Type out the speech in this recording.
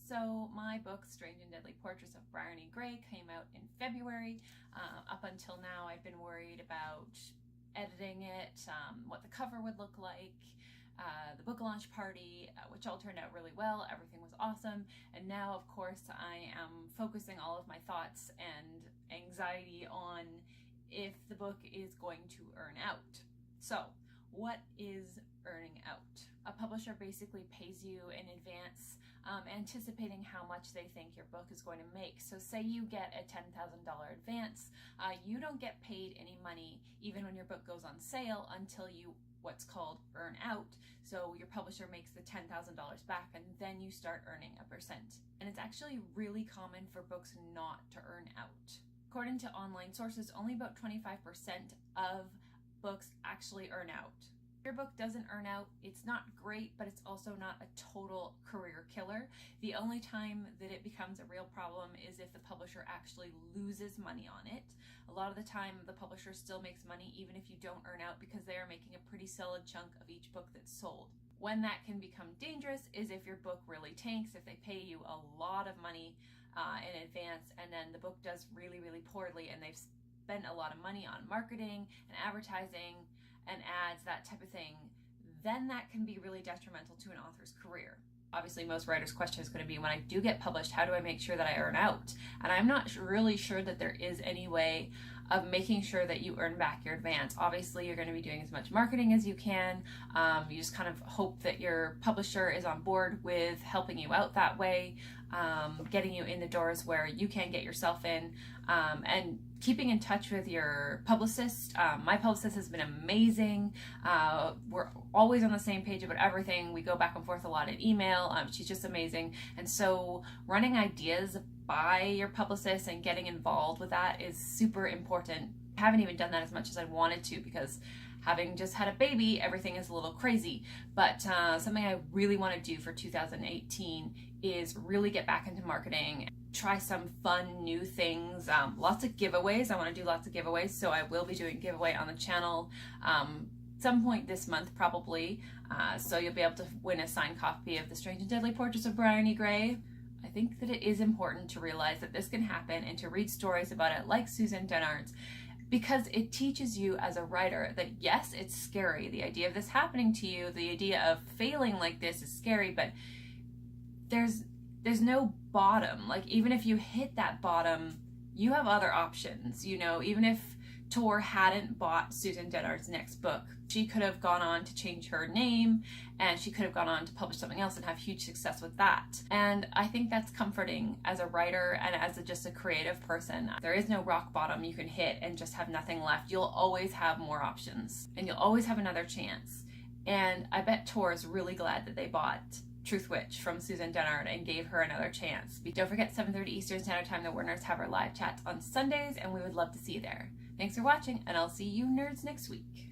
So my book, Strange and Deadly Portraits of Bryony Gray, came out in February. Up until now, I've been worried about editing it, what the cover would look like, the book launch party, which all turned out really well. Everything was awesome. And now, of course, I am focusing all of my thoughts and anxiety on if the book is going to earn out. So, what is earning out? A publisher basically pays you in advance, anticipating how much they think your book is going to make. So say you get a $10,000 advance, you don't get paid any money even when your book goes on sale until you what's called earn out. So your publisher makes the $10,000 back and then you start earning a percent. And it's actually really common for books not to earn out. According to online sources, only about 25% of books actually earn out. If your book doesn't earn out, it's not great, but it's also not a total career killer. The only time that it becomes a real problem is if the publisher actually loses money on it. A lot of the time, the publisher still makes money even if you don't earn out because they are making a pretty solid chunk of each book that's sold. When that can become dangerous is if your book really tanks, if they pay you a lot of money in advance and then the book does really, really poorly and they've spent a lot of money on marketing and advertising and ads, that type of thing, then that can be really detrimental to an author's career. Obviously, most writers' question is going to be, when I do get published, how do I make sure that I earn out? And I'm not really sure that there is any way of making sure that you earn back your advance. Obviously, you're going to be doing as much marketing as you can. You just kind of hope that your publisher is on board with helping you out that way, getting you in the doors where you can get yourself in, and keeping in touch with your publicist. My publicist has been amazing. We're always on the same page about everything. We go back and forth a lot in email. She's just amazing. And so running ideas by your publicist and getting involved with that is super important. I haven't even done that as much as I wanted to because having just had a baby, everything is a little crazy. But something I really want to do for 2018 is really get back into marketing, try some fun new things, lots of giveaways. I want to do lots of giveaways, so I will be doing a giveaway on the channel some point this month probably. So you'll be able to win a signed copy of The Strange and Deadly Portraits of Bryony Gray. I think that it is important to realize that this can happen and to read stories about it like Susan Dennard's, because it teaches you as a writer that yes, it's scary. The idea of this happening to you, the idea of failing like this is scary, but there's no bottom. Like, even if you hit that bottom, you have other options. You know, even if Tor hadn't bought Susan Dennard's next book, she could have gone on to change her name and she could have gone on to publish something else and have huge success with that. And I think that's comforting as a writer and as just a creative person. There is no rock bottom you can hit and just have nothing left. You'll always have more options and you'll always have another chance. And I bet Tor is really glad that they bought Truth Witch from Susan Dennard and gave her another chance. Don't forget, 7:30 Eastern Standard Time, the WordNerds have our live chats on Sundays, and we would love to see you there. Thanks for watching, and I'll see you nerds next week.